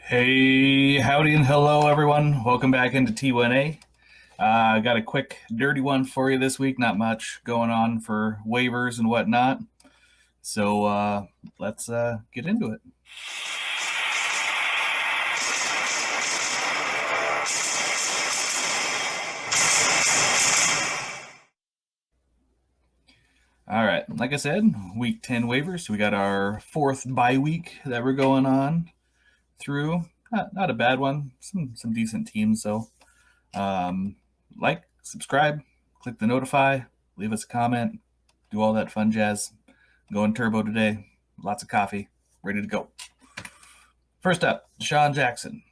Hey, howdy and hello, everyone. Welcome back into T1A. I got a quick, dirty one for you this week. Not much going on for waivers and whatnot. So let's get into it. All right, like I said, week 10 waivers. We got our fourth bye week that we're going on through. Not a bad one. Some decent teams, though. Like, subscribe, click the notify, leave us a comment, do all that fun jazz. Going turbo today. Lots of coffee. Ready to go. First up, Deshaun Jackson.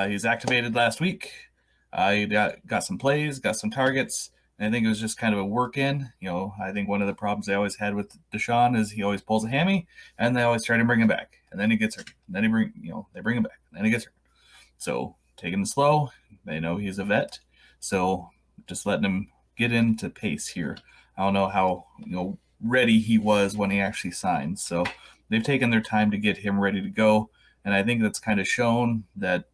He's activated last week. He got some plays, got some targets. And I think it was just kind of a work in. I think one of the problems they always had with Deshaun is he always pulls a hammy, and they always try to bring him back, and then he gets hurt. And then they bring him back, and then he gets hurt. So taking it slow. They know he's a vet, so just letting him get into pace here. I don't know how ready he was when he actually signed. So they've taken their time to get him ready to go. And I think that's kind of shown that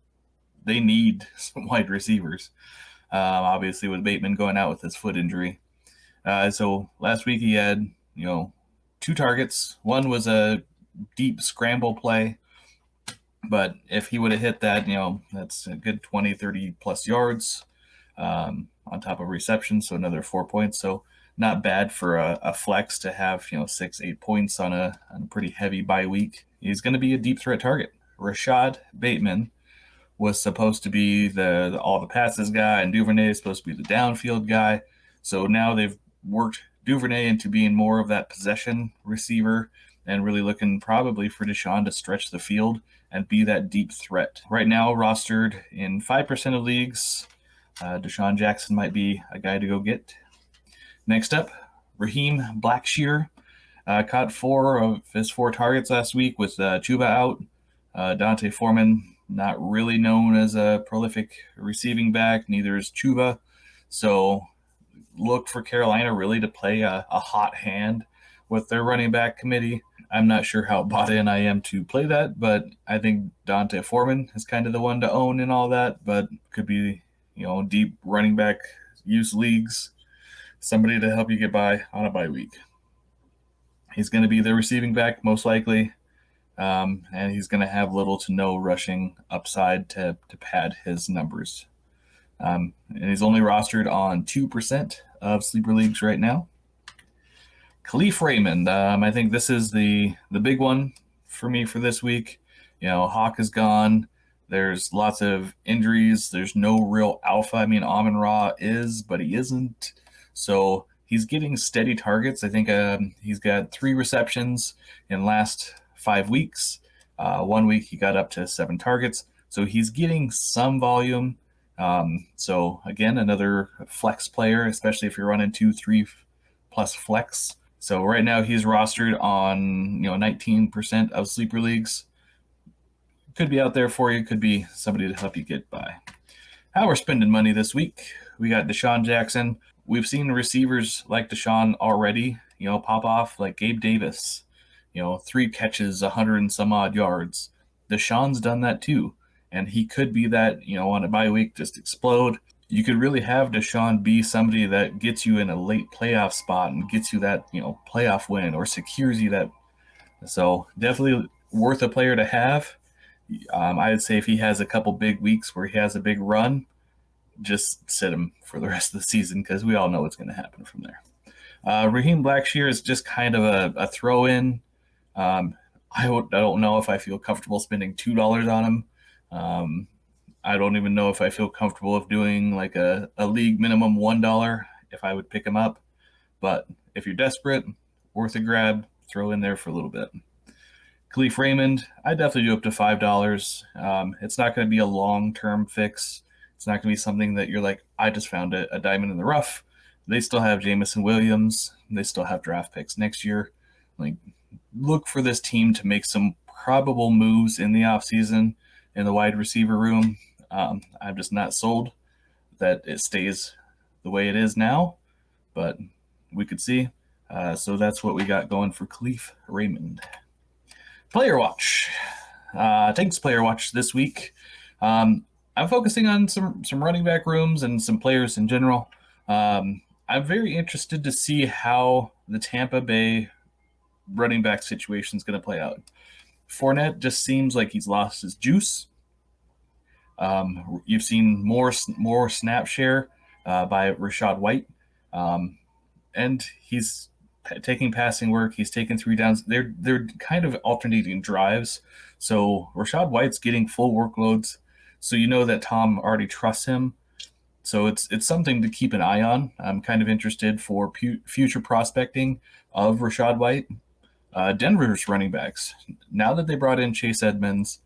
they need some wide receivers. Obviously, with Bateman going out with his foot injury. So last week he had, two targets. One was a deep scramble play. But if he would have hit that, that's a good 20, 30 plus yards on top of reception. So another 4 points. So not bad for a flex to have 6-8 points on a pretty heavy bye week. He's going to be a deep threat target. Rashad Bateman was supposed to be the all the passes guy, and Duvernay is supposed to be the downfield guy. So now they've worked Duvernay into being more of that possession receiver and really looking probably for Deshaun to stretch the field and be that deep threat. Right now, rostered in 5% of leagues, Deshaun Jackson might be a guy to go get. Next up, Raheem Blackshear caught 4 of his 4 targets last week with Chuba out. Dante Foreman, not really known as a prolific receiving back, neither is Chuba. So look for Carolina really to play a hot hand with their running back committee. I'm not sure how bought in I am to play that, but I think Dante Foreman is kind of the one to own in all that, but could be, deep running back use leagues. Somebody to help you get by on a bye week. He's going to be the receiving back most likely, and he's going to have little to no rushing upside to pad his numbers. And he's only rostered on 2% of sleeper leagues right now. Khalif Raymond, I think this is the big one for me for this week. Hawk is gone. There's lots of injuries. There's no real alpha. I mean, Amon-Ra is, but he isn't. So he's getting steady targets. I think he's got 3 receptions in last 5 weeks. 1 week he got up to 7 targets. So he's getting some volume. So again, another flex player, especially if you're running 2-3 plus flex. So right now he's rostered on 19% of sleeper leagues. Could be out there for you. Could be somebody to help you get by. How we're spending money this week. We got Deshaun Jackson. We've seen receivers like Deshaun already, pop off, like Gabe Davis, 3 catches, 100 and some odd yards. Deshaun's done that too. And he could be that, on a bye week, just explode. You could really have Deshaun be somebody that gets you in a late playoff spot and gets you that, playoff win or secures you that. So definitely worth a player to have. I'd say if he has a couple big weeks where he has a big run, just sit him for the rest of the season because we all know what's going to happen from there. Raheem Blackshear is just kind of a throw-in. I don't know if I feel comfortable spending $2 on him. I don't even know if I feel comfortable of doing like a league minimum $1 if I would pick him up. But if you're desperate, worth a grab, throw in there for a little bit. Khalif Raymond, I definitely do up to $5. It's not going to be a long-term fix. It's not going to be something that you're like, I just found a diamond in the rough. They still have Jamison Williams. They still have draft picks next year. Like, look for this team to make some probable moves in the offseason in the wide receiver room. I'm just not sold that it stays the way it is now, but we could see. So that's what we got going for Khalif Raymond. Player watch. Thanks, Player Watch this week. I'm focusing on some running back rooms and some players in general. I'm very interested to see how the Tampa Bay running back situation is going to play out. Fournette just seems like he's lost his juice. You've seen more snap share by Rashad White, and he's taking passing work. He's taking 3 downs. They're kind of alternating drives. So Rashad White's getting full workloads. So you know that Tom already trusts him. So it's something to keep an eye on. I'm kind of interested for future prospecting of Rashad White. Denver's running backs. Now that they brought in Chase Edmonds,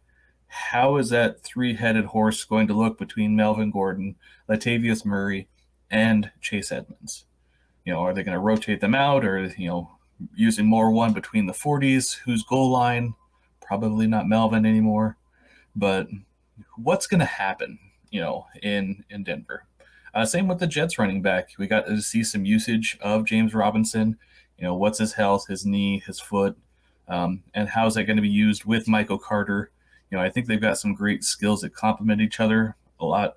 how is that three-headed horse going to look between Melvin Gordon, Latavius Murray, and Chase Edmonds? Are they going to rotate them out, or using more one between the 40s? Who's goal line? Probably not Melvin anymore. But what's going to happen? In Denver. Same with the Jets running back. We got to see some usage of James Robinson. What's his health, his knee, his foot, and how is that going to be used with Michael Carter? I think they've got some great skills that complement each other a lot,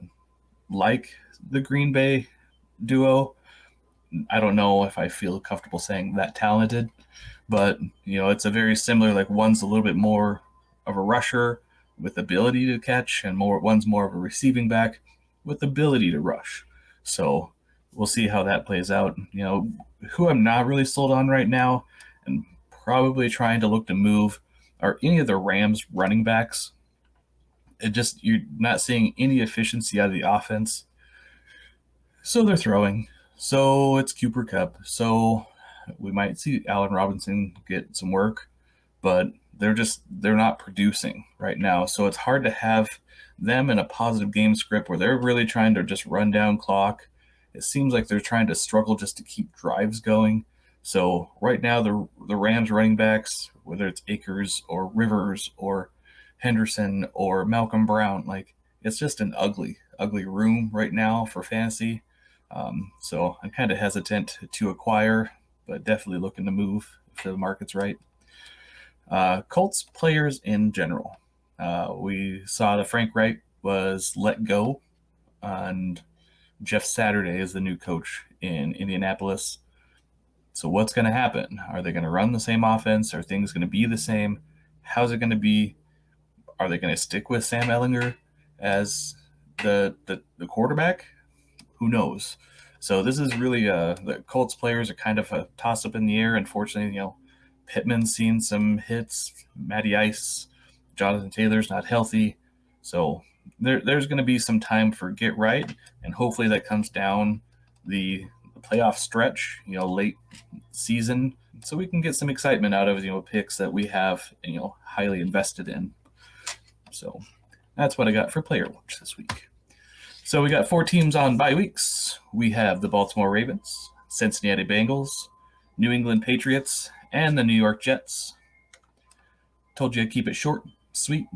like the Green Bay duo. I don't know if I feel comfortable saying that talented, but it's a very similar. Like one's a little bit more of a rusher with ability to catch, and one's more of a receiving back with ability to rush. So we'll see how that plays out. Who I'm not really sold on right now, and probably trying to look to move, are any of the Rams running backs. You're not seeing any efficiency out of the offense. So they're throwing. So it's Cooper Kupp. So we might see Allen Robinson get some work, but they're not producing right now. So it's hard to have them in a positive game script where they're really trying to just run down clock. It seems like they're trying to struggle just to keep drives going. So right now the Rams running backs, whether it's Akers or Rivers or Henderson or Malcolm Brown, like it's just an ugly room right now for fantasy. So I'm kind of hesitant to acquire, but definitely looking to move if the market's right. Colts players in general. We saw that Frank Reich was let go, and Jeff Saturday is the new coach in Indianapolis. So what's going to happen? Are they going to run the same offense? Are things going to be the same? How's it going to be? Are they going to stick with Sam Ehlinger as the quarterback? Who knows? So this is really the Colts players are kind of a toss up in the air. Unfortunately, Pittman's seen some hits. Matty Ice, Jonathan Taylor's not healthy. So there's going to be some time for get right, and hopefully that comes down the playoff stretch, late season, so we can get some excitement out of picks that we have highly invested in. So that's what I got for Player Watch this week. So we got 4 teams on bye weeks. We have the Baltimore Ravens, Cincinnati Bengals, New England Patriots, and the New York Jets. Told you I'd keep it short, sweet,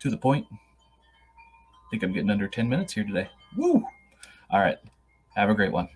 to the point. I think I'm getting under 10 minutes here today. Woo! All right. Have a great one.